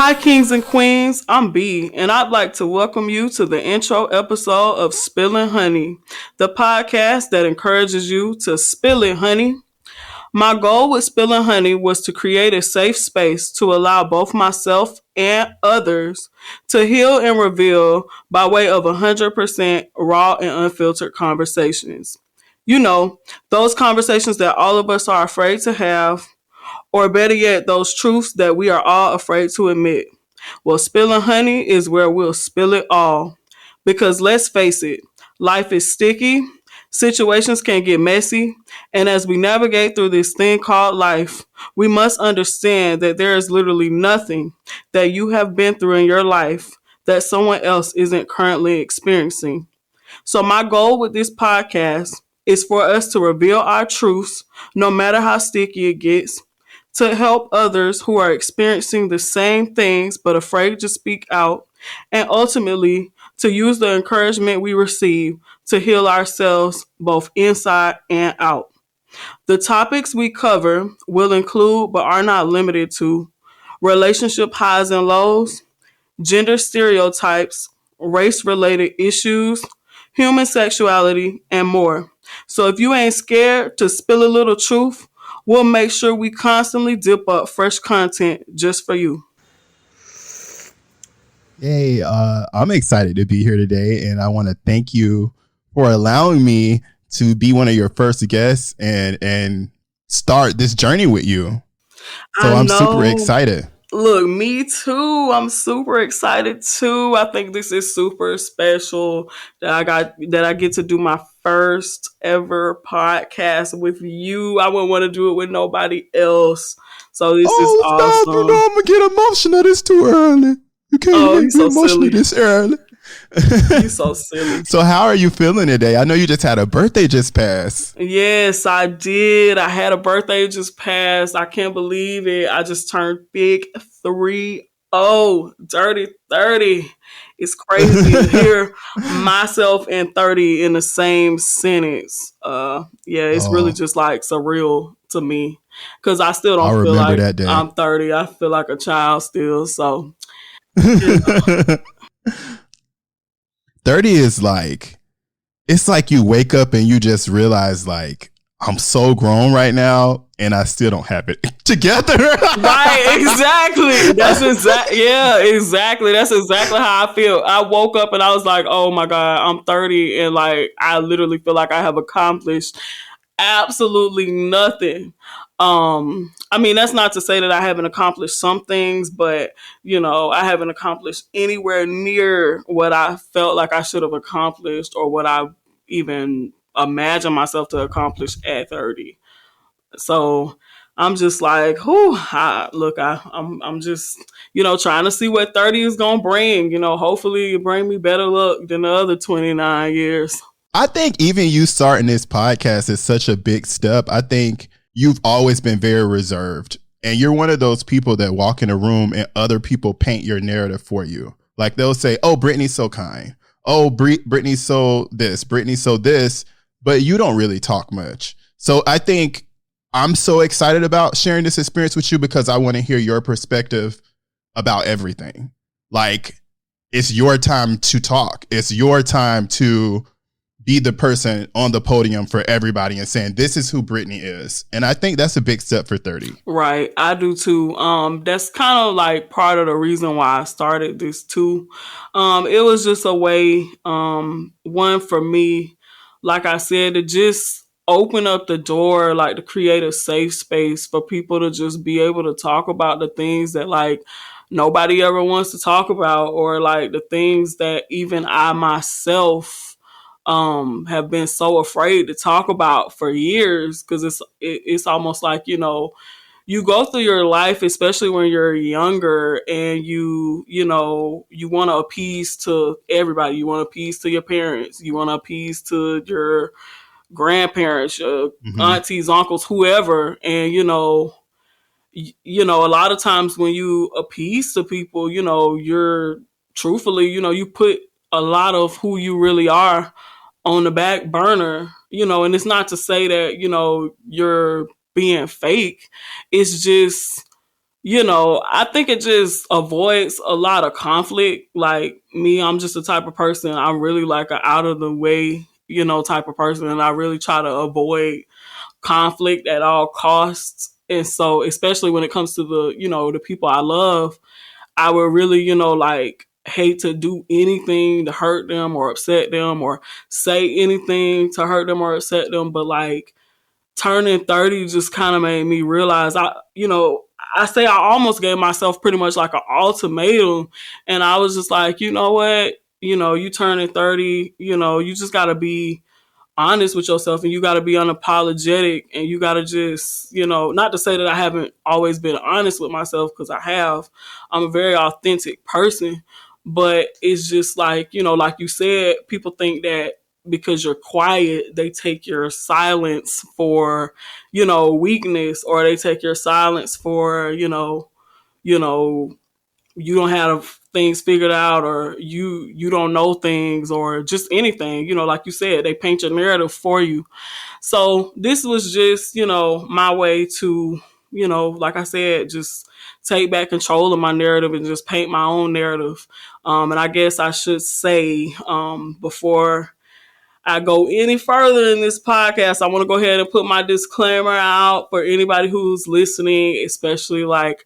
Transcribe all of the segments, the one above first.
Hi, kings and queens. I'm B, and I'd like to welcome you to the intro episode of Spillin' Honey, the podcast that encourages you to spill it, honey. My goal with Spillin' Honey was to create a safe space to allow both myself and others to heal and reveal by way of 100% raw and unfiltered conversations. You know, those conversations that all of us are afraid to have, or better yet, those truths that we are all afraid to admit. Well, spilling honey is where we'll spill it all. Because let's face it, life is sticky, situations can get messy, and as we navigate through this thing called life, we must understand that there is literally nothing that you have been through in your life that someone else isn't currently experiencing. So, my goal with this podcast is for us to reveal our truths, no matter how sticky it gets, to help others who are experiencing the same things but afraid to speak out, and ultimately to use the encouragement we receive to heal ourselves both inside and out. The topics we cover will include, but are not limited to, relationship highs and lows, gender stereotypes, race related issues, human sexuality, and more. So if you ain't scared to spill a little truth, we'll make sure we constantly dip up fresh content just for you. Hey, I'm excited to be here today, and I want to thank you for allowing me to be one of your first guests and start this journey with you. So I I'm super know. excited. Look, me too. I'm super excited too. I think this is super special that I get to do my first ever podcast with you. I wouldn't want to do it with nobody else. So this is Oh, stop! You awesome. know I'm gonna get emotional. This too early. You can't Oh, you get so emotional silly. this early. You so silly. So how are you feeling today? I know you just had a birthday just pass. Yes, I did. I had a birthday just passed. I can't believe it. I just turned big 30, dirty 30. It's crazy to hear myself and 30 in the same sentence. Yeah, it's really Oh, just like surreal to me cuz I still I'll don't feel remember like that day. I'm 30. I feel like a child still. So, you know. 30 is like, it's like you wake up and you just realize like I'm so grown right now and I still don't have it together. Right, exactly. Yeah, exactly. That's exactly how I feel. I woke up and I was like, "Oh my god, I'm 30 and like I literally feel like I have accomplished absolutely nothing." I mean, that's not to say that I haven't accomplished some things, but I haven't accomplished anywhere near what I felt like I should have accomplished or what I even imagined myself to accomplish at 30. So I'm just like, whew, I'm just, trying to see what 30 is going to bring. Hopefully it bring me better luck than the other 29 years. I think even you starting this podcast is such a big step. I think you've always been very reserved. And you're one of those people that walk in a room and other people paint your narrative for you. Like they'll say, oh, Brittany's so kind. Oh, Brittany's so this, Brittany's so this, but you don't really talk much. So I think I'm so excited about sharing this experience with you because I want to hear your perspective about everything. Like, it's your time to talk. It's your time to be the person on the podium for everybody and saying, this is who Brittany is. And I think that's a big step for 30. Right, I do too. That's kind of like part of the reason why I started this too. It was just a way, one for me, like I said, to just open up the door, like to create a safe space for people to just be able to talk about the things that like nobody ever wants to talk about, or like the things that even I myself have been so afraid to talk about for years, because it's almost like you go through your life, especially when you're younger, and you want to appease to everybody. You want to appease to your parents. You want to appease to your grandparents, your Mm-hmm. aunties, uncles, whoever. And a lot of times when you appease to people, you're truthfully, you put a lot of who you really are on the back burner. And it's not to say that you're being fake. It's just I think it just avoids a lot of conflict. Like me, I'm just the type of person, I'm really like an out of the way, type of person. And I really try to avoid conflict at all costs. And so, especially when it comes to the people I love, I would really, like hate to do anything to hurt them or upset them or say anything to hurt them or upset them. But like turning 30 just kind of made me realize I say I almost gave myself pretty much like an ultimatum. And I was just like, you know what? You turning 30, you just got to be honest with yourself and you got to be unapologetic and you got to just, not to say that I haven't always been honest with myself because I have. I'm a very authentic person, but it's just like, like you said, people think that because you're quiet, they take your silence for, weakness, or they take your silence for, you know, you don't have things figured out, or you don't know things, or just anything, like you said, they paint your narrative for you. So this was just, my way to, like I said, just take back control of my narrative and just paint my own narrative. And I guess I should say, before I go any further in this podcast, I want to go ahead and put my disclaimer out for anybody who's listening, especially like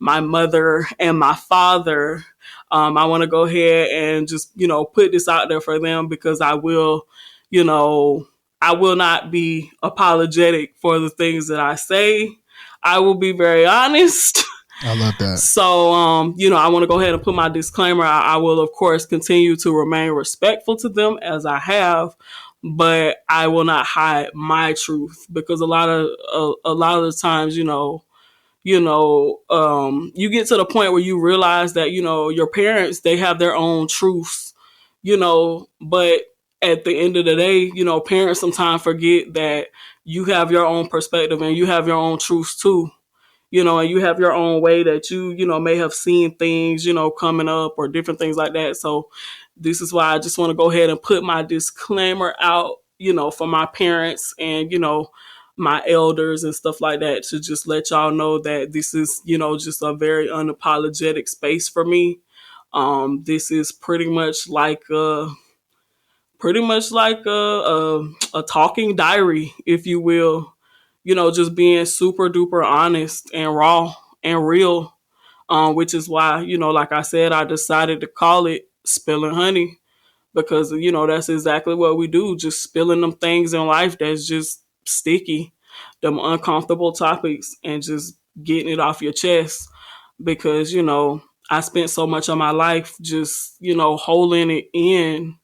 my mother and my father. I want to go ahead and just, put this out there for them because you know, I will not be apologetic for the things that I say. I will be very honest. I love that. So, I want to go ahead and put my disclaimer. I will, of course, continue to remain respectful to them as I have, but I will not hide my truth because a lot of the times, you get to the point where you realize that, your parents, they have their own truths, but at the end of the day, parents sometimes forget that you have your own perspective and you have your own truths too, and you have your own way that you may have seen things, coming up or different things like that. So this is why I just want to go ahead and put my disclaimer out, for my parents and, my elders and stuff like that, to just let y'all know that this is, just a very unapologetic space for me. This is pretty much like a talking diary, if you will, just being super duper honest and raw and real, which is why, like I said, I decided to call it Spilling Honey because, that's exactly what we do, just spilling them things in life that's just sticky, them uncomfortable topics, and just getting it off your chest because, I spent so much of my life just, holding it in,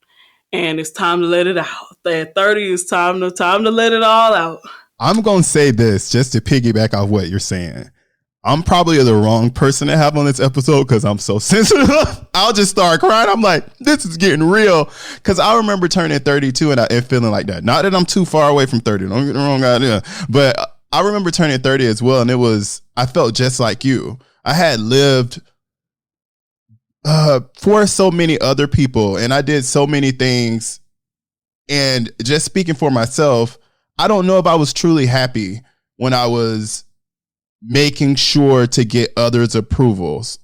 and it's time to let it out. At 30, it's time to let it all out. I'm going to say this just to piggyback off what you're saying. I'm probably the wrong person to have on this episode because I'm so sensitive. I'll just start crying. I'm like, this is getting real. Because I remember turning 32 and feeling like that. Not that I'm too far away from 30. Don't get the wrong idea. But I remember turning 30 as well. And I felt just like you. I had lived for so many other people. And I did so many things. And just speaking for myself, I don't know if I was truly happy when I was making sure to get others' approvals.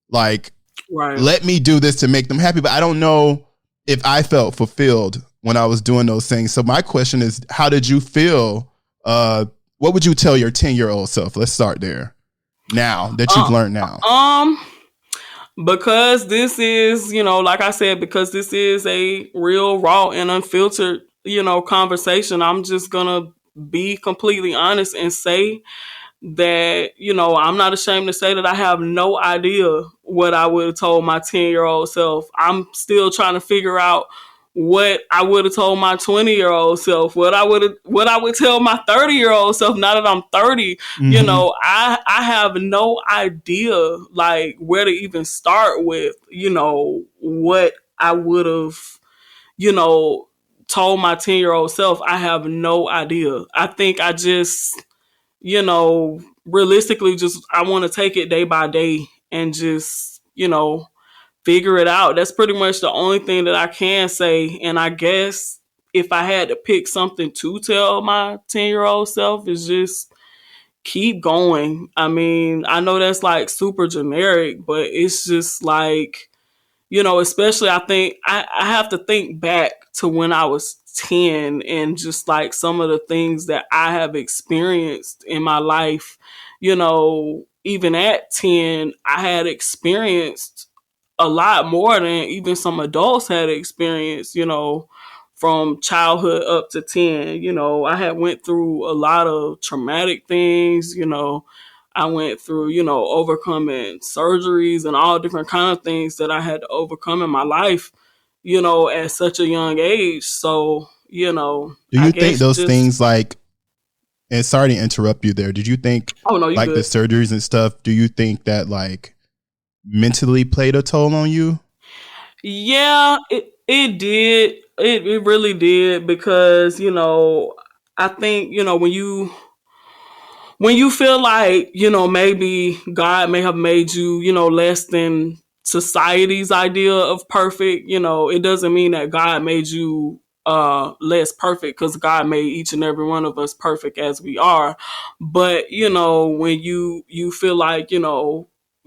Like, Right. let me do this to make them happy. But I don't know if I felt fulfilled when I was doing those things. So my question is, how did you feel? What would you tell your 10-year-old self? Let's start there. Now that you've learned now. Because this is, like I said, because this is a real raw and unfiltered, conversation, I'm just gonna be completely honest and say that, I'm not ashamed to say that I have no idea what I would have told my 10-year-old self. I'm still trying to figure out what I would have told my 20-year-old self, what I would tell my 30-year-old self now that I'm 30. Mm-hmm. I have no idea like where to even start with, what I would have, you know, told my 10-year-old self. I have no idea. I think I just, realistically just I want to take it day by day and just, figure it out. That's pretty much the only thing that I can say. And I guess if I had to pick something to tell my 10-year-old self, is just keep going. I mean, I know that's like super generic, but it's just like, especially I think I have to think back to when I was 10 and just like some of the things that I have experienced in my life. Even at 10, I had experienced a lot more than even some adults had experienced, from childhood up to 10. I had went through a lot of traumatic things. I went through, overcoming surgeries and all different kind of things that I had to overcome in my life, at such a young age. So, Do I you think guess those just, things like, and sorry to interrupt you there, did you think oh no, you like the good. surgeries and stuff, do you think that like mentally played a toll on you? Yeah, it did. It really did because, I think, when you feel like, maybe God may have made you, less than society's idea of perfect, it doesn't mean that God made you less perfect, because God made each and every one of us perfect as we are. But, when you feel like,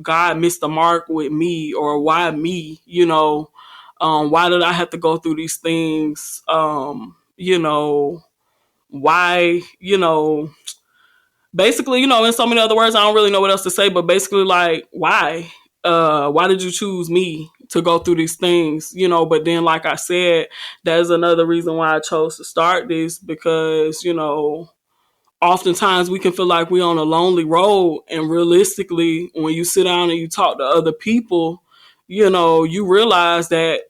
God missed the mark with me, or why me, why did I have to go through these things? Why, basically, in so many other words, I don't really know what else to say, but basically, like, why did you choose me to go through these things? But then, like I said, that's another reason why I chose to start this, because, oftentimes we can feel like we're on a lonely road, and realistically, when you sit down and you talk to other people, you realize that,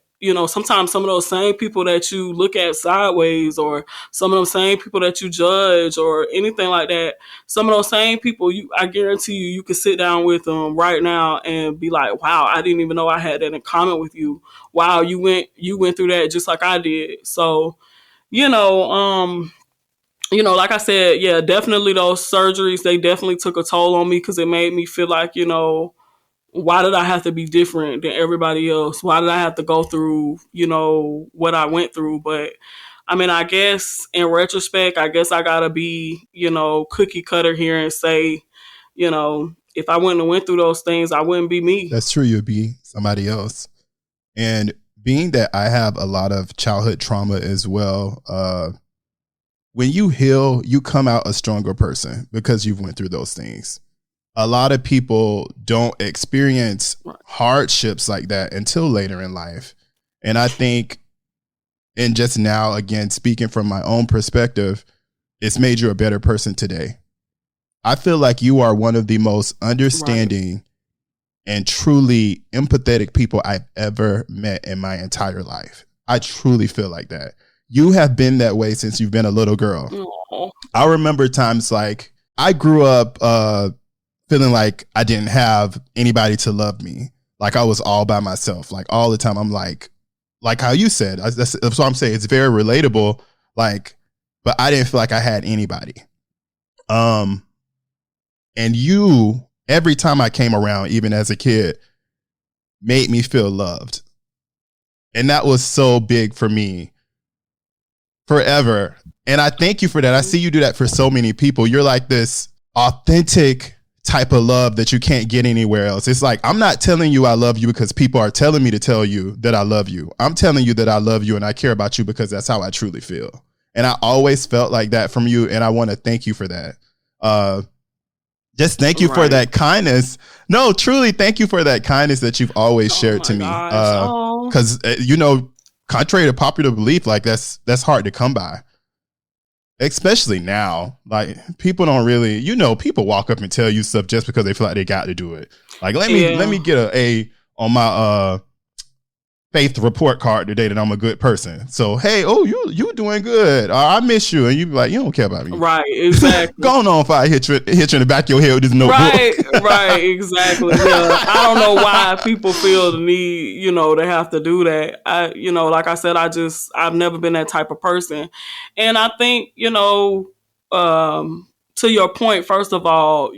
sometimes some of those same people that you look at sideways, or some of those same people that you judge, or anything like that, some of those same people, I guarantee you could sit down with them right now and be like, wow, I didn't even know I had that in common with you. Wow, you went through that just like I did. So, you know um like I said, yeah, definitely those surgeries, they definitely took a toll on me, because it made me feel like, why did I have to be different than everybody else? Why did I have to go through, what I went through? But I mean, I guess in retrospect, I guess I gotta be, cookie cutter here and say, if I wouldn't have went through those things, I wouldn't be me. That's true, you'd be somebody else. And being that I have a lot of childhood trauma as well, when you heal, you come out a stronger person because you've went through those things. A lot of people don't experience Right. hardships like that until later in life. And I think, and just now, again, speaking from my own perspective, it's made you a better person today. I feel like you are one of the most Right. understanding and truly empathetic people I've ever met in my entire life. I truly feel like that. You have been that way since you've been a little girl. Aw. I remember times like I grew up feeling like I didn't have anybody to love me. Like I was all by myself. Like all the time I'm like how you said, that's what I'm saying. It's very relatable. Like, but I didn't feel like I had anybody. Um, and you, every time I came around, even as a kid, made me feel loved. And that was so big for me forever. And I thank you for that. I see you do that for so many people. You're like this authentic type of love that you can't get anywhere else. It's like, I'm not telling you I love you because people are telling me to tell you that I love you. I'm telling you that I love you and I care about you because that's how I truly feel. And I always felt like that from you. And I want to thank you for that. Just thank you for Right. that kindness. No, truly, thank you for that kindness that you've always Oh shared to my me. gosh. Oh. Because contrary to popular belief, like that's hard to come by, especially now. Like people don't really, people walk up and tell you stuff just because they feel like they got to do it. Like let me Yeah. get a A on my faith report card today that I'm a good person. So hey, oh you doing good. I miss you, and you be like, you don't care about me. Right. Exactly. Go on if I hit you in the back of your head with this Right, notebook. right, exactly. Yeah. I don't know why people feel the need, to have to do that. Like I said, I've never been that type of person. And I think, to your point, first of all,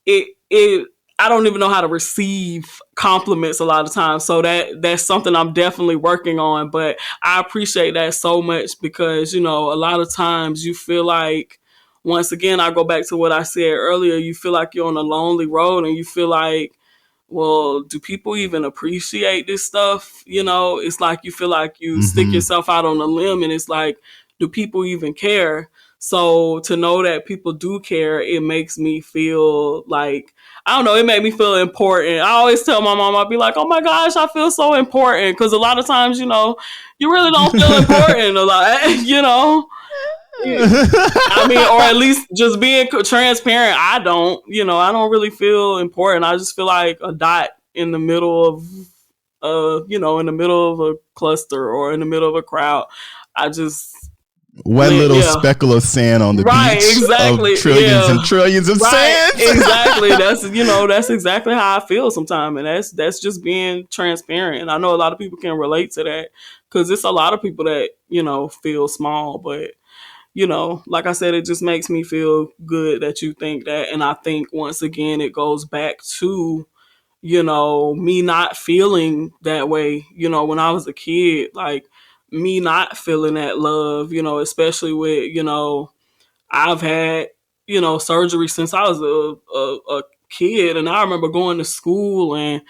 it I don't even know how to receive compliments a lot of times. So that's something I'm definitely working on. But I appreciate that so much, because, a lot of times you feel like, once again, I go back to what I said earlier. You feel like you're on a lonely road and you feel like, well, do people even appreciate this stuff? You know, it's like you feel like you stick Mm-hmm. yourself out on a limb and it's like, do people even care? So to know that people do care, it makes me feel like, I don't know, it made me feel important. I always tell my mom, I'll be like, oh my gosh, I feel so important. Because a lot of times, you know, you really don't feel important a lot, you know? I mean, or at least just being transparent. I don't, you know, I don't really feel important. I just feel like a dot in the middle of, you know, in the middle of a cluster or in the middle of a crowd. I just, One little yeah, speckle of sand on the right, beach of exactly, trillions and yeah, trillions of right, sands. exactly. That's, you know, that's exactly how I feel sometimes, and that's just being transparent. And I know a lot of people can relate to that because it's a lot of people that, you know, feel small, but you know, like I said, it just makes me feel good that you think that. And I think once again, it goes back to, you know, me not feeling that way, you know, when I was a kid, like me not feeling that love, you know, especially with, you know, I've had, you know, surgery since I was a kid. And I remember going to school and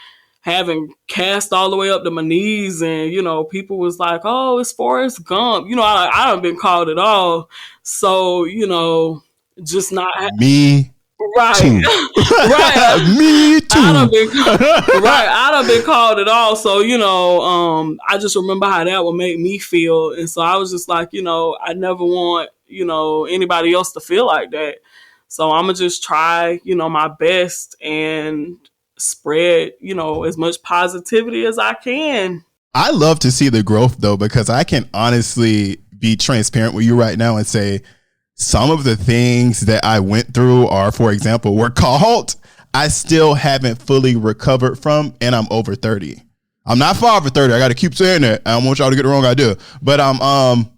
having cast all the way up to my knees. And, you know, people was like, oh, it's Forrest Gump. You know, I done been called it all. So, you know, just not, Me right, too. right. Me I done too. been right. I done been called it all. So, you know, I just remember how that would make me feel. And so I was just like, you know, I never want, you know, anybody else to feel like that. So I'm gonna just try, you know, my best and spread, you know, as much positivity as I can. I love to see the growth though, because I can honestly be transparent with you right now and say some of the things that I went through are, for example, were called. I still haven't fully recovered from, and I'm over 30. I'm not far over 30. I got to keep saying that. I don't want y'all to get the wrong idea. But I'm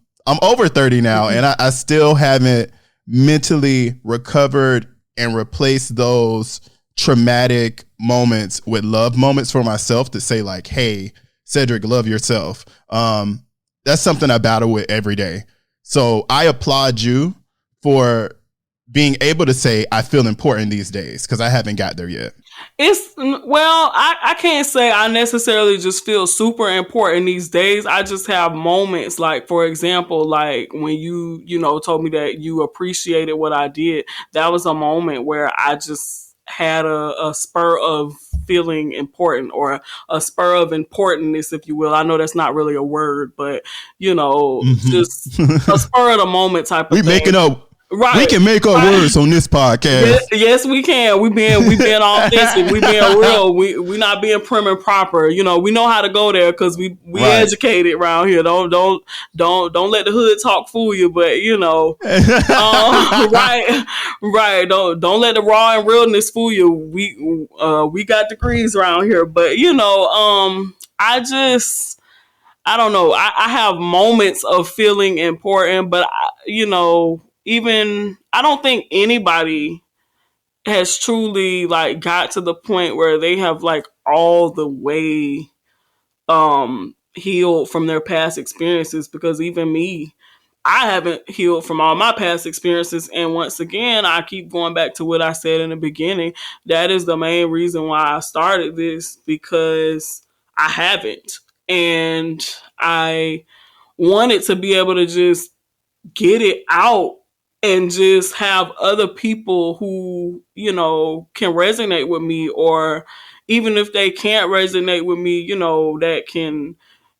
over 30 now, and I still haven't mentally recovered and replaced those traumatic moments with love moments for myself to say like, hey, Cedric, love yourself. That's something I battle with every day. So I applaud you for being able to say I feel important these days because I haven't got there yet. It's well, I can't say I necessarily just feel super important these days. I just have moments like, for example, like when you know, told me that you appreciated what I did. That was a moment where I just had a spur of feeling important or a spur of importantness, if you will. I know that's not really a word, but you know, just a Mm-hmm. spur of the moment type of we thing. making up. We Right. can make up Right. words on this podcast. Yes, we can. We being authentic. We being real. We not being prim and proper. You know, we know how to go there because we Right. educated around here. Don't let the hood talk fool you. But you know, right, right. Don't let the raw and realness fool you. We got degrees around here. But you know, I don't know. I have moments of feeling important, but you know, even I don't think anybody has truly like got to the point where they have like all the way healed from their past experiences, because even me, I haven't healed from all my past experiences. And once again, I keep going back to what I said in the beginning. That is the main reason why I started this, because I haven't. And I wanted to be able to just get it out and just have other people who, you know, can resonate with me, or even if they can't resonate with me, you know, that can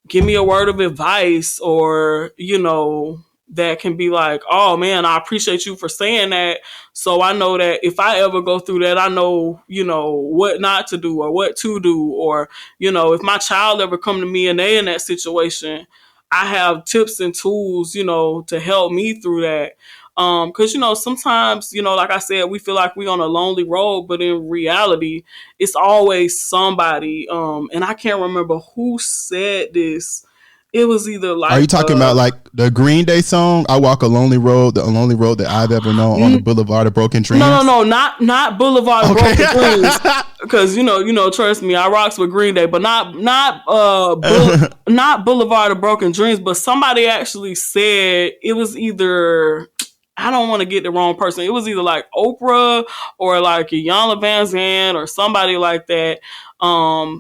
give me a word of advice, or you know, that can be like, oh man, I appreciate you for saying that, so I know that if I ever go through that, I know, you know, what not to do or what to do, or you know, if my child ever come to me and they in that situation, I have tips and tools, you know, to help me through that. Because you know, sometimes, you know, like I said, we feel like we on a lonely road, but in reality, it's always somebody. And I can't remember who said this. It was either Are like you talking about like the Green Day song, I Walk a Lonely Road, the lonely road that I've ever known on the Boulevard of Broken Dreams? no, not Boulevard of Okay. Broken Dreams. Because you know, trust me, I rocks with Green Day, but not Boulevard of Broken Dreams. But somebody actually said it was either. I don't want to get the wrong person. It was either like Oprah or like Iyanla Van Zandt or somebody like that,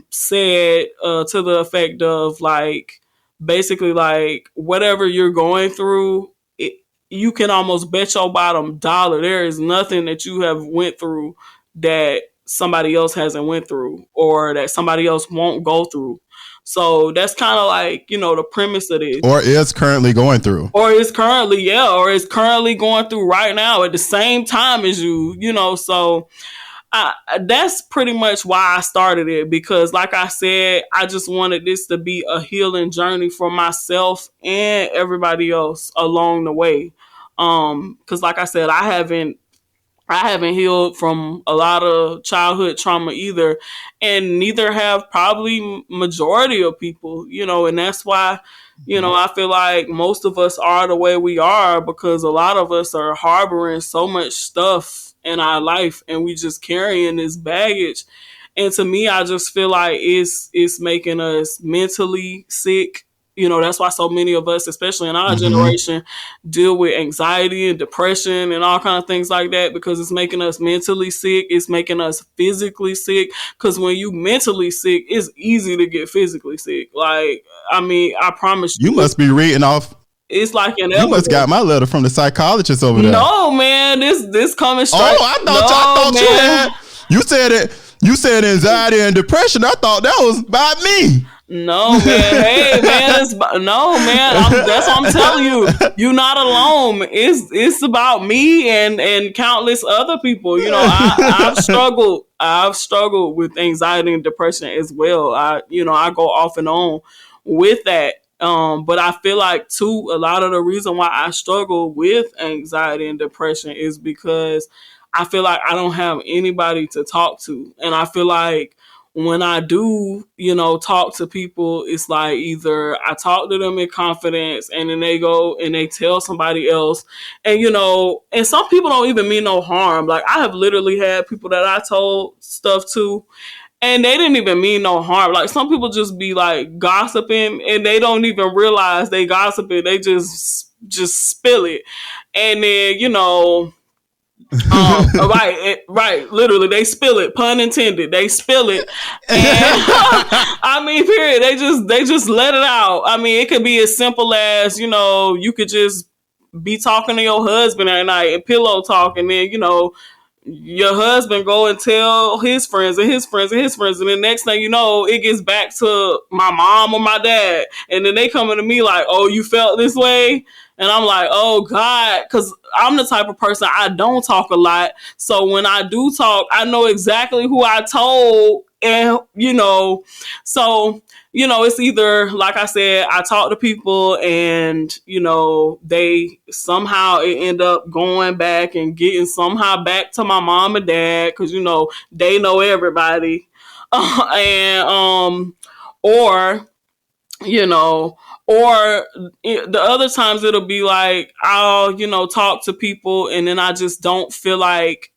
said to the effect of like, basically like, whatever you're going through, it, you can almost bet your bottom dollar there is nothing that you have went through that somebody else hasn't went through or that somebody else won't go through. So that's kind of like, the premise of this. Or is currently going through. Or is currently, yeah, or is currently going through right now at the same time as you. So that's pretty much why I started it, because like I said, I just wanted this to be a healing journey for myself and everybody else along the way. Because like I said, I haven't healed from a lot of childhood trauma either, and neither have probably majority of people, and that's why, I feel like most of us are the way we are because a lot of us are harboring so much stuff in our life and we just carrying this baggage. And to me, I just feel like it's making us mentally sick. That's why so many of us, especially in our Mm-hmm. generation, deal with anxiety and depression and all kind of things like that, because it's making us mentally sick. It's making us physically sick. Because when you mentally sick, it's easy to get physically sick. Like, I mean, I promise You you, must be reading off. it's like You must inevitable. got my letter from the psychologist over there. No, man, this coming straight. Oh, I No, thought you man. had. You said it. You said anxiety and depression. I thought that was about me. No, man. Hey, man. No, man. That's what I'm telling you. You're not alone. It's about me and countless other people. I've struggled. I've struggled with anxiety and depression as well. I go off and on with that. But I feel like too, a lot of the reason why I struggle with anxiety and depression is because I feel like I don't have anybody to talk to, and I feel like when I do, talk to people, it's like either I talk to them in confidence and then they go and they tell somebody else. And, and some people don't even mean no harm. Like, I have literally had people that I told stuff to and they didn't even mean no harm. Like, some people just be like gossiping and they don't even realize they gossiping. They just spill it. And then, right. Literally, they spill it. Pun intended. They spill it, and I mean, period. They just let it out. I mean, it could be as simple as you could just be talking to your husband at night and pillow talk, and then your husband go and tell his friends and his friends and his friends, and the next thing you know, it gets back to my mom or my dad, and then they coming to me like, "Oh, you felt this way," and I'm like, "Oh God," because I'm the type of person, I don't talk a lot, so when I do talk, I know exactly who I told, and so it's either, like I said, I talk to people and, they somehow it end up going back and getting somehow back to my mom and dad because, they know everybody. And, or, you know, or the other times it'll be like, I'll, talk to people and then I just don't feel like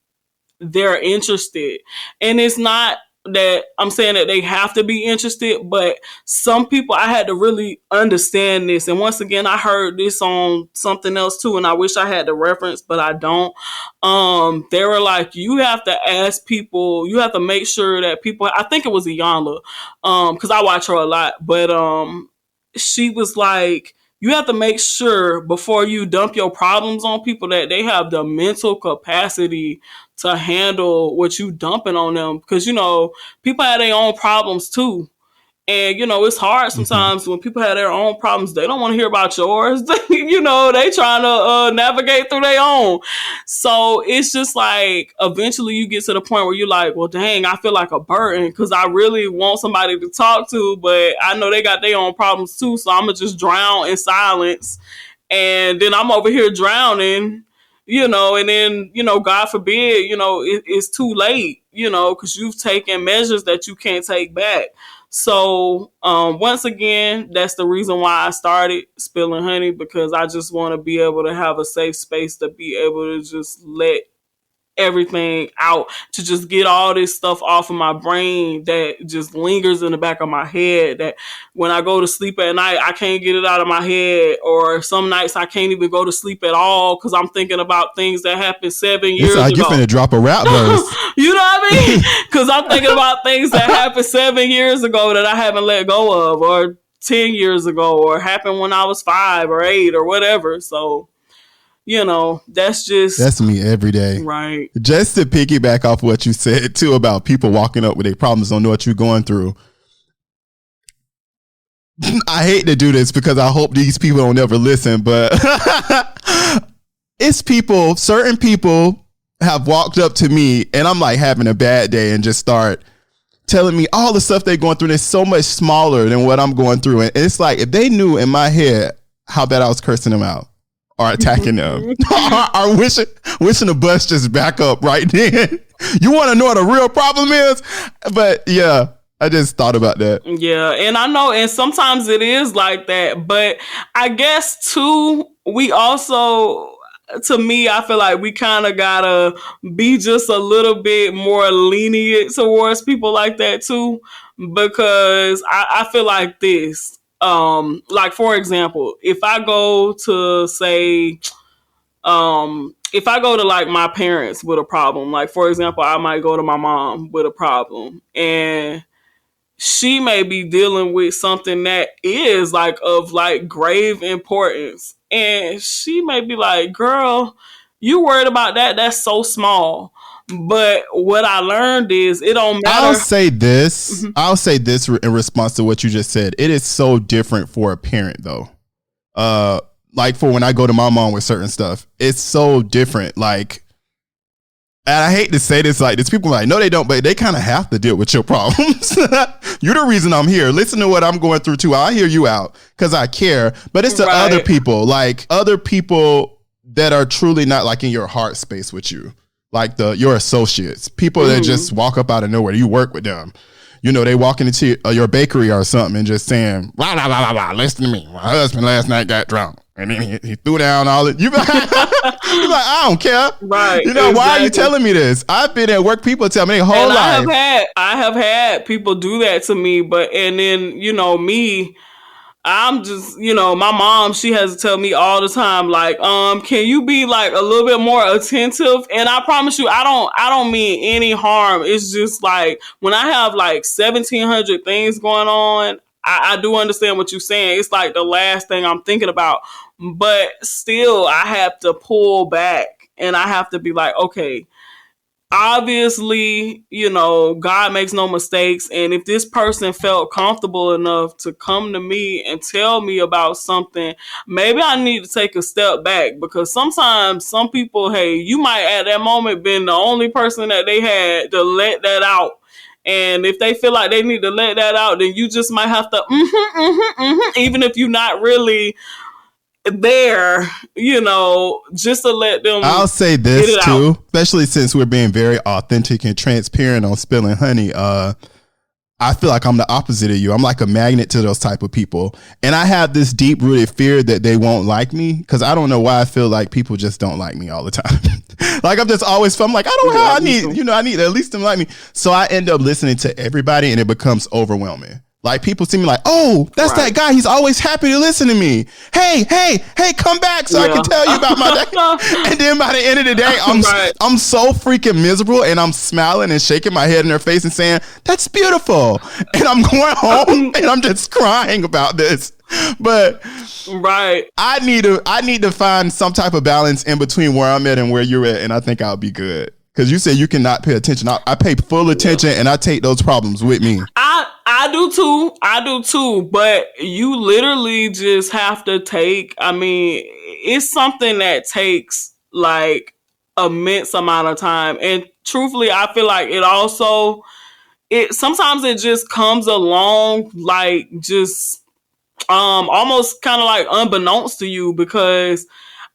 they're interested. And it's not that I'm saying that they have to be interested, but some people, I had to really understand this. And once again, I heard this on something else too, and I wish I had the reference, but I don't. They were like, you have to ask people, you have to make sure that people, I think it was Iyanla, because I watch her a lot, but she was like, you have to make sure before you dump your problems on people that they have the mental capacity to handle what you dumping on them, because people have their own problems too. And it's hard Mm-hmm. sometimes when people have their own problems. They don't want to hear about yours. They trying to navigate through their own. So it's just like eventually you get to the point where you're like, well, dang, I feel like a burden because I really want somebody to talk to, but I know they got their own problems too. So I'm gonna just drown in silence, and then I'm over here drowning. And then, God forbid, it's too late, because you've taken measures that you can't take back. So, once again, that's the reason why I started Spilling Honey, because I just want to be able to have a safe space to be able to just let everything out, to just get all this stuff off of my brain that just lingers in the back of my head, that when I go to sleep at night I can't get it out of my head, or some nights I can't even go to sleep at all because I'm thinking about things that happened 7 It's years like you ago. finna drop a rap verse. You know what I mean? Because I'm thinking about things that happened 7 years ago that I haven't let go of, or 10 years ago, or happened when I was 5 or 8 or whatever. So, that's just That's me every day. right. Just to piggyback off what you said too about people walking up with their problems, don't know what you're going through. I hate to do this because I hope these people don't ever listen, but it's people, certain people have walked up to me and I'm like having a bad day and just start telling me all the stuff they're going through. And it's so much smaller than what I'm going through. And it's like, if they knew in my head how bad I was cursing them out, or attacking them, or wishing the bus just back up right then. You want to know what the real problem is? But yeah, I just thought about that. Yeah, and I know, and sometimes it is like that, but I guess too, we also, to me, I feel like we kind of gotta be just a little bit more lenient towards people like that too, because I feel like this. Like for example, if I go to say, if I go to like my parents with a problem, like for example, I might go to my mom with a problem, and she may be dealing with something that is like of like grave importance, and she may be like, girl, you worried about that, that's so small. But what I learned is it don't I'll matter. say this. I'll say this in response to what you just said. It is so different for a parent though. Like for when I go to my mom with certain stuff, it's so different. Like, and I hate to say this like this, people are like, no, they don't, but they kind of have to deal with your problems. You're the reason I'm here. Listen to what I'm going through too. I'll hear you out because I care. But it's the other people, like other people that are truly not like in your heart space with you, like your associates, people that just walk up out of nowhere. You work with them. They walk into your bakery or something and just saying, blah, blah, blah, blah, blah, listen to me. My husband last night got drunk. And then he threw down all it. You're like, I don't care. Right. Why are you telling me this? I've been at work. People tell me their whole life. I have had people do that to me, and then, me, I'm just, my mom, she has to tell me all the time, like, can you be like a little bit more attentive? And I promise you, I don't mean any harm. It's just like when I have like 1,700 things going on, I do understand what you're saying. It's like the last thing I'm thinking about, but still I have to pull back and I have to be like, okay, obviously, God makes no mistakes. And if this person felt comfortable enough to come to me and tell me about something, maybe I need to take a step back, because sometimes some people, hey, you might at that moment been the only person that they had to let that out. And if they feel like they need to let that out, then you just might have to, even if you're not really there, just to let them. I'll say this too, especially since we're being very authentic and transparent on Spilling Honey. I feel like I'm the opposite of you. I'm like a magnet to those type of people. And I have this deep rooted fear that they won't like me, because I don't know why I feel like people just don't like me all the time. Like I'm just always, I'm like, I don't know, I need at least them like me. So I end up listening to everybody and it becomes overwhelming. Like people see me like, oh, that's that guy. He's always happy to listen to me. Hey, come back so I can tell you about my day. And then by the end of the day, I'm so freaking miserable, and I'm smiling and shaking my head in their face and saying, that's beautiful. And I'm going home and I'm just crying about this. But I need to find some type of balance in between where I'm at and where you're at, and I think I'll be good. Because you said you cannot pay attention. I pay full attention, and I take those problems with me. I do too. But you literally just have to it's something that takes like immense amount of time. And truthfully, I feel like sometimes it just comes along like just almost kind of like unbeknownst to you, because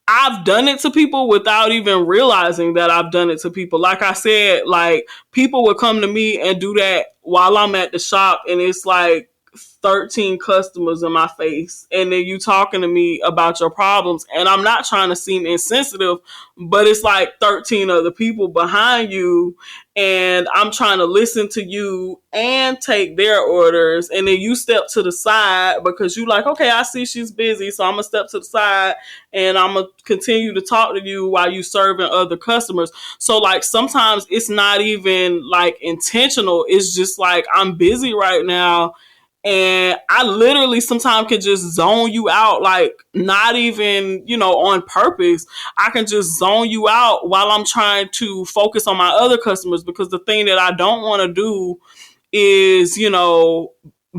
I've done it to people without even realizing that I've done it to people. Like I said, like people would come to me and do that while I'm at the shop, and it's like 13 customers in my face, and then you talking to me about your problems, and I'm not trying to seem insensitive, but it's like 13 other people behind you, and I'm trying to listen to you and take their orders, and then you step to the side because you like, okay, I see she's busy, so I'm gonna step to the side and I'm gonna continue to talk to you while you serving other customers. So like sometimes it's not even like intentional, it's just like I'm busy right now, and I literally sometimes can just zone you out, like not even, on purpose. I can just zone you out while I'm trying to focus on my other customers, because the thing that I don't want to do is,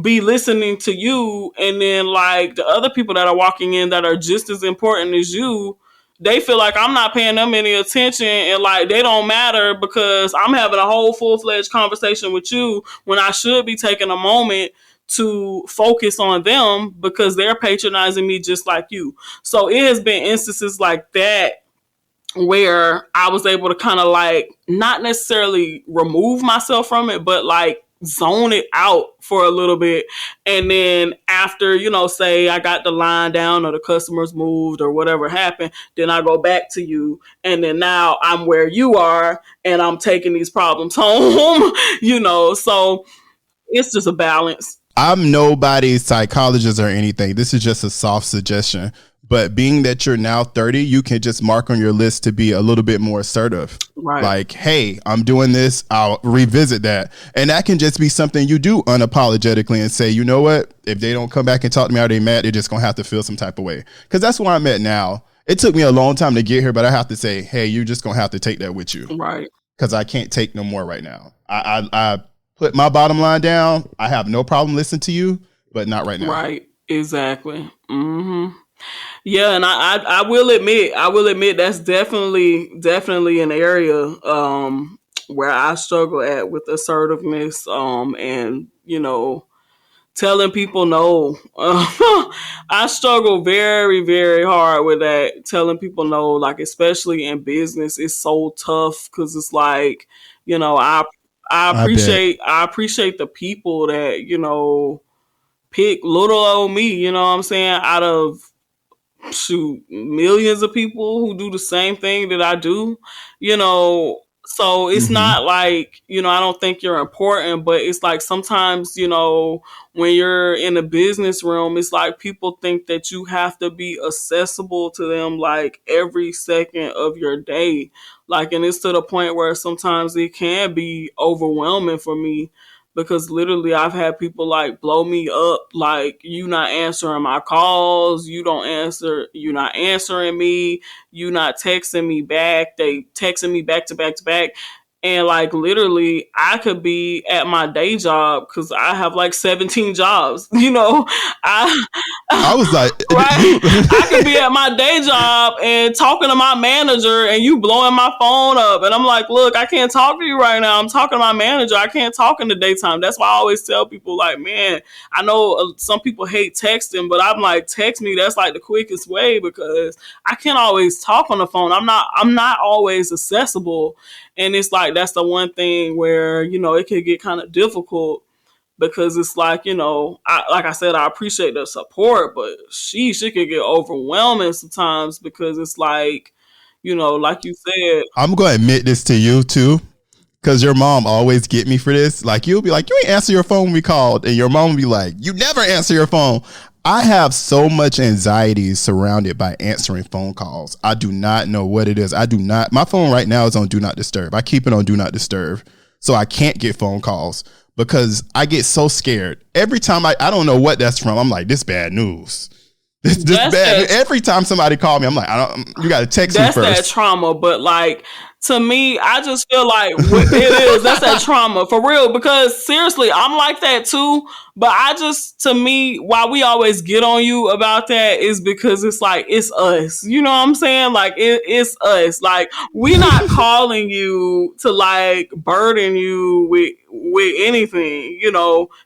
be listening to you, and then like the other people that are walking in that are just as important as you, they feel like I'm not paying them any attention, and like they don't matter because I'm having a whole full-fledged conversation with you when I should be taking a moment to focus on them because they're patronizing me just like you. So it has been instances like that where I was able to kind of like not necessarily remove myself from it, but like zone it out for a little bit. And then after, say I got the line down or the customers moved or whatever happened, then I go back to you. And then now I'm where you are and I'm taking these problems home, so it's just a balance. I'm nobody's psychologist or anything. This is just a soft suggestion. But being that you're now 30, you can just mark on your list to be a little bit more assertive. Right. Like, hey, I'm doing this. I'll revisit that. And that can just be something you do unapologetically and say, you know what? If they don't come back and talk to me, are they mad? They're just going to have to feel some type of way. Because that's where I'm at now. It took me a long time to get here, but I have to say, hey, you're just going to have to take that with you. Right. Because I can't take no more right now. I put my bottom line down. I have no problem listening to you, but not right now. Right. Exactly. Mm-hmm. Yeah, and I will admit that's definitely an area where I struggle at with assertiveness, and telling people no. I struggle very, very hard with that. Telling people no, like especially in business, it's so tough because it's like, I appreciate the people that pick little old me. You know what I'm saying? Out of shoot, millions of people who do the same thing that I do, so it's not like, I don't think you're important, but it's like sometimes, when you're in a business room, it's like people think that you have to be accessible to them like every second of your day. Like, and it's to the point where sometimes it can be overwhelming for me because literally I've had people like blow me up, like, you not answering my calls, you not answering me, you not texting me back, they texting me back to back to back. And like literally I could be at my day job because I have like 17 jobs, I I was like, right. I could be at my day job and talking to my manager and you blowing my phone up. And I'm like, look, I can't talk to you right now. I'm talking to my manager. I can't talk in the daytime. That's why I always tell people like, man, I know some people hate texting, but I'm like, text me. That's like the quickest way because I can't always talk on the phone. I'm not always accessible. And it's like, that's the one thing where, it can get kind of difficult because it's like, like I said, I appreciate the support, but she could get overwhelming sometimes because it's like, like you said. I'm going to admit this to you too, because your mom always get me for this. Like, you'll be like, you ain't answer your phone when we called. And your mom will be like, you never answer your phone. I have so much anxiety surrounded by answering phone calls. I do not know what it is. My phone right now is on Do Not Disturb. I keep it on Do Not Disturb. So I can't get phone calls because I get so scared. Every time I don't know what that's from. I'm like, this bad news. This bad. Every time somebody call me, I'm like, you got to text me first. That's that trauma. But like, to me, I just feel like it is. That's that trauma for real. Because seriously, I'm like that too. But to me, why we always get on you about that is because it's like, it's us. You know what I'm saying? Like, it's us. Like, we not calling you to like burden you with anything.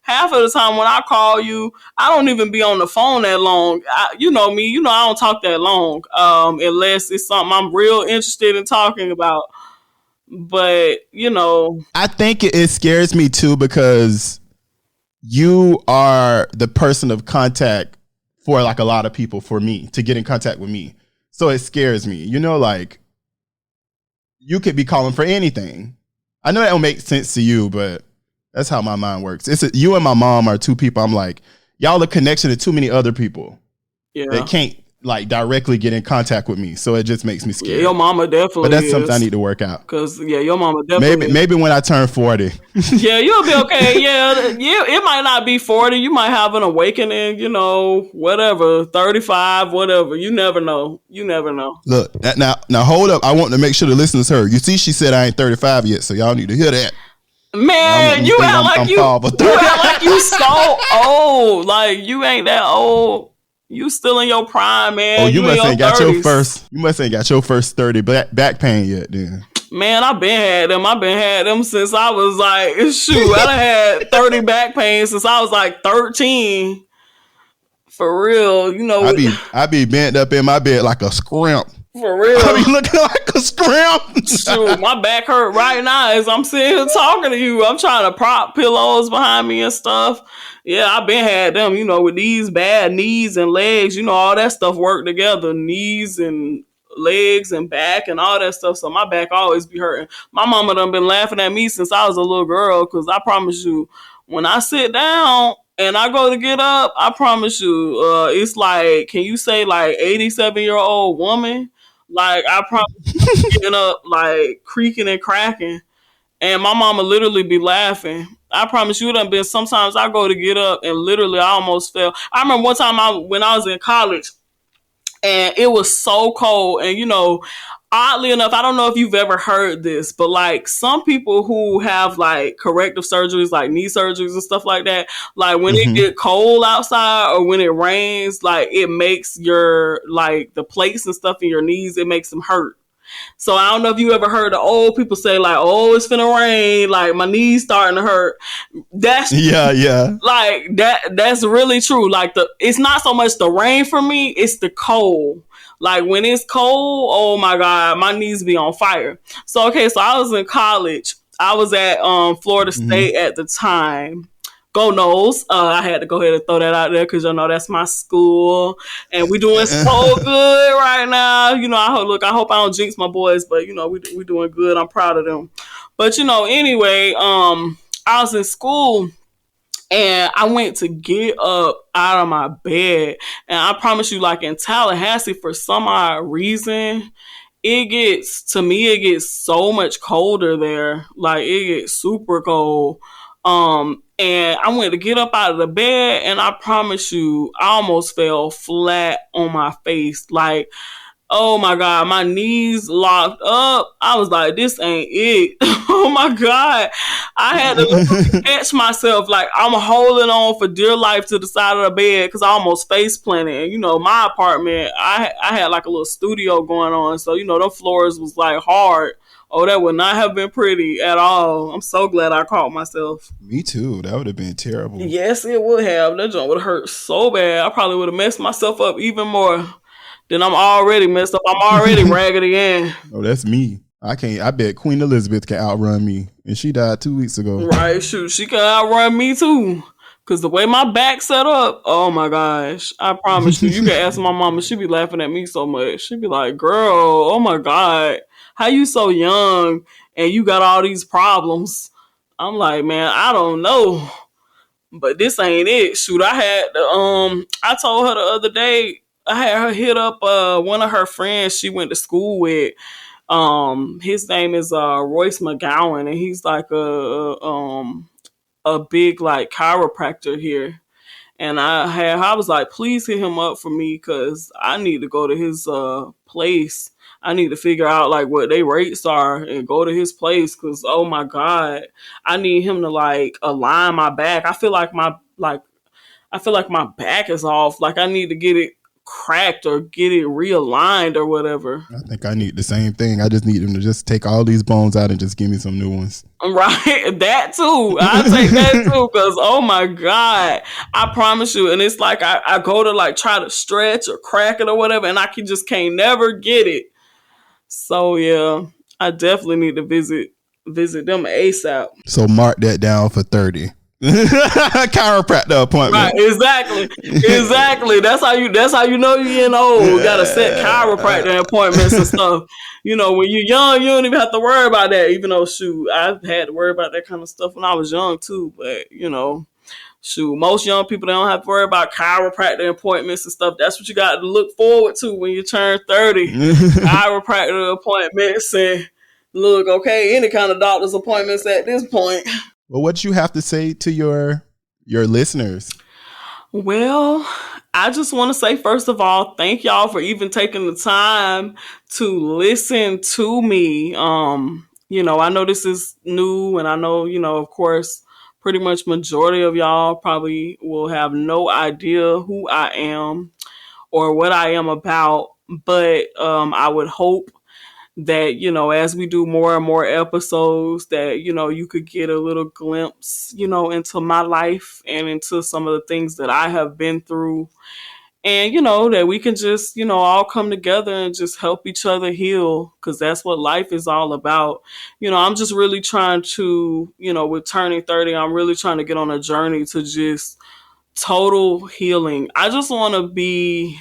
Half of the time when I call you, I don't even be on the phone that long. You know me. I don't talk that long unless it's something I'm real interested in talking about. But I think it scares me too because you are the person of contact for like a lot of people, for me to get in contact with me. So it scares me. You know, like you could be calling for anything. I know that don't make sense to you, but that's how my mind works. You and my mom are two people. I'm like, y'all a connection to too many other people that can't like directly get in contact with me. So it just makes me scared. Yeah, your mama definitely But that's something I need to work out. Cause your mama definitely maybe when I turn 40. Yeah, you'll be okay. Yeah, it might not be 40. You might have an awakening, whatever, 35, whatever. You never know. Look, now hold up. I want to make sure the listeners heard. You see, she said I ain't 35 yet, so y'all need to hear that. Man, you act like you act like you so old. Like you ain't that old. You still in your prime, man. Oh, you must ain't got your first. You must ain't got your first 30 back pain yet, then. Man, I've been had them since I was like, shoot, I done had 30 back pain since I was like 13. For real, I be bent up in my bed like a scrimp. For real. I be looking like a scrimp. Shoot, my back hurt right now as I'm sitting here talking to you. I'm trying to prop pillows behind me and stuff. Yeah, I've been had them, with these bad knees and legs, all that stuff work together. Knees and legs and back and all that stuff. So my back always be hurting. My mama done been laughing at me since I was a little girl, because I promise you, when I sit down and I go to get up, I promise you, it's like, can you say like 87-year-old woman? Like, I promise you, getting up, like creaking and cracking. And my mama literally be laughing. I promise you, it done been sometimes I go to get up and literally I almost fell. I remember one time when I was in college and it was so cold. And, oddly enough, I don't know if you've ever heard this, but like some people who have like corrective surgeries, like knee surgeries and stuff like that, like when it get cold outside or when it rains, like it makes your, like the plates and stuff in your knees, it makes them hurt. So I don't know if you ever heard the old people say like, oh, it's finna rain, like my knees starting to hurt. That's like that's really true. Like it's not so much the rain for me, it's the cold. Like when it's cold, oh my God, my knees be on fire. So so I was in college. I was at Florida State at the time. Go Noles. I had to go ahead and throw that out there because that's my school, and we doing so good right now. I hope I don't jinx my boys, but we doing good. I'm proud of them. But anyway, I was in school and I went to get up out of my bed, and I promise you, like in Tallahassee, for some odd reason, it gets so much colder there. Like it gets super cold. And I went to get up out of the bed, and I promise you, I almost fell flat on my face. Like, oh my God, my knees locked up. I was like, this ain't it. Oh my God. I had to catch myself. Like, I'm holding on for dear life to the side of the bed because I almost face planted. And, my apartment, I had like a little studio going on. So, the floors was like hard. Oh, that would not have been pretty at all. I'm so glad I caught myself. Me too. That would have been terrible. Yes, it would have. That joint would have hurt so bad. I probably would have messed myself up even more than I'm already messed up. I'm already raggedy in. Oh, that's me. I bet Queen Elizabeth can outrun me. And she died 2 weeks ago. Right, shoot. She can outrun me too. Because the way my back set up, oh my gosh. I promise you, you can ask my mama. She be laughing at me so much. She be like, girl, oh my God. How you so young and you got all these problems? I'm like, man, I don't know. But this ain't it. Shoot, I told her the other day, I had her hit up one of her friends she went to school with. His name is Royce McGowan, and he's like a big like chiropractor here. And I was like, please hit him up for me because I need to go to his place. I need to figure out like what they rates are and go to his place because oh my God, I need him to like align my back. I feel like my back is off. Like I need to get it cracked or get it realigned or whatever. I think I need the same thing. I just need him to just take all these bones out and just give me some new ones. Right, that too. I take that too because oh my God, I promise you. And it's like I go to like try to stretch or crack it or whatever, and I can't never get it. So yeah, I definitely need to visit them ASAP. So mark that down for 30. Chiropractor Right, appointment. exactly, exactly. That's how you know you're getting old. Got to set chiropractor appointments and stuff. You know, when you're young, you don't even have to worry about that. Even though, shoot, I've had to worry about that kind of stuff when I was young too. But you know, shoot, most young people they don't have to worry about chiropractor appointments and stuff. That's what you got to look forward to when you turn 30. Chiropractor appointments and look, okay, any kind of doctor's appointments at this point. Well, what you have to say to your listeners? Well, I just want to say, first of all, thank y'all for even taking the time to listen to me. You know, I know this is new, and I know, you know, of course, pretty much majority of y'all probably will have no idea who I am or what I am about. But I would hope that, you know, as we do more and more episodes, that, you know, you could get a little glimpse, you know, into my life and into some of the things that I have been through. And, you know, that we can just, you know, all come together and just help each other heal, because that's what life is all about. You know, I'm just really trying to, you know, with turning 30, I'm really trying to get on a journey to just total healing. I just want to be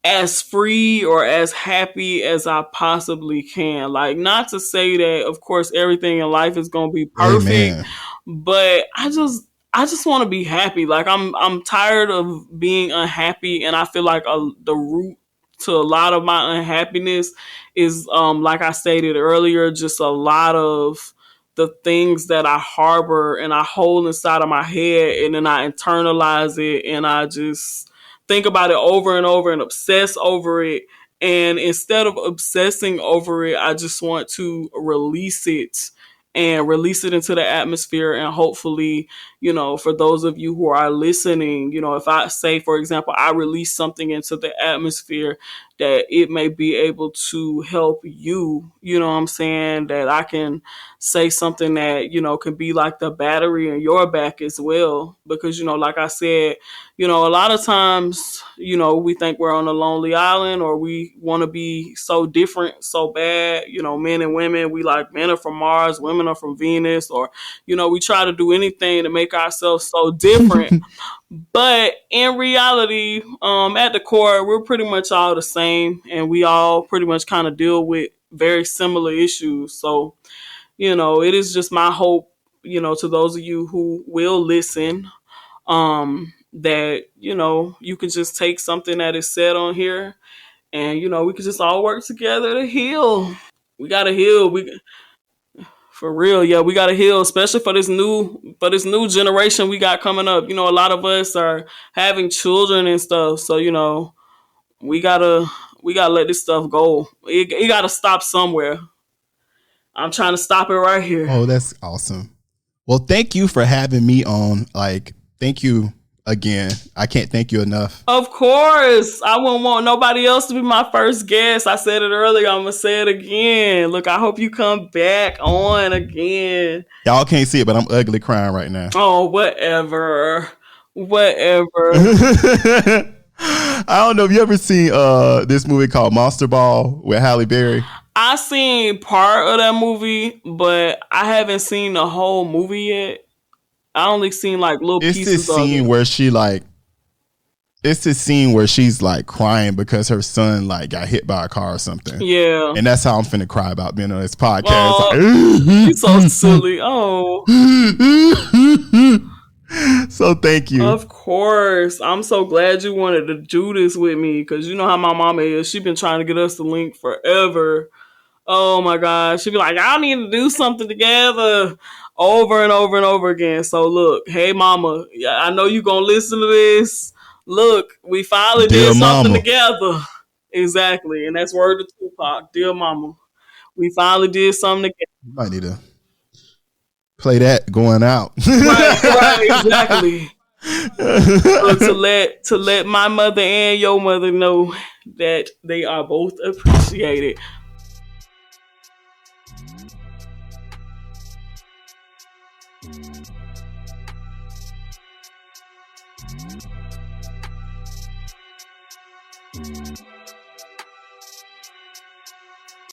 as free or as happy as I possibly can. Like, not to say that, of course, everything in life is going to be perfect, Amen. but I just want to be happy. Like, I'm tired of being unhappy, and I feel like the root to a lot of my unhappiness is, like I stated earlier, just a lot of the things that I harbor and I hold inside of my head, and then I internalize it, and I just think about it over and over and obsess over it. And instead of obsessing over it, I just want to release it and release it into the atmosphere. And hopefully, you know, for those of you who are listening, you know, if I say, for example, I release something into the atmosphere, that it may be able to help you, you know what I'm saying? That I can say something that, you know, can be like the battery in your back as well. Because, you know, like I said, you know, a lot of times, you know, we think we're on a lonely island, or we want to be so different so bad. You know, men and women, we like men are from Mars, women are from Venus, or, you know, we try to do anything to make ourselves so different. But in reality, at the core, we're pretty much all the same, and we all pretty much kind of deal with very similar issues. So, you know, it is just my hope, you know, to those of you who will listen, that, you know, you can just take something that is said on here, and, you know, we can just all work together to heal. We gotta heal. For real, yeah, we gotta heal, especially for this new generation we got coming up. You know, a lot of us are having children and stuff, so, you know, we gotta we gotta let this stuff go. It gotta stop somewhere. I'm trying to stop it right here. Oh, that's awesome. Well, thank you for having me on. Like, thank you again. I can't thank you enough. Of course, I wouldn't want nobody else to be my first guest. I said it earlier. I'm gonna say it again. Look, I hope you come back on again. Y'all can't see it, but I'm ugly crying right now. Oh, whatever, whatever. I don't know if you ever seen this movie called Monster Ball with Halle Berry. I seen part of that movie, but I haven't seen the whole movie yet. I only seen like little It's this pieces of scene it. where she's like crying because her son like got hit by a car or something. Yeah. And that's how I'm finna cry about being on this podcast. Oh, you so silly. Oh, So thank you. of course. I'm so glad you wanted to do this with me, because you know how my mama is. She been trying to get us to link forever. Oh my gosh. She'd be like, I need to do something together over and over and over again. So look, hey mama, I know you gonna listen to this. Look, we finally Dear did something mama. together. Exactly. And that's word to Tupac. Dear mama. We finally did something together. You might need to play that going out. Right, right, exactly. Look, to let my mother and your mother know that they are both appreciated.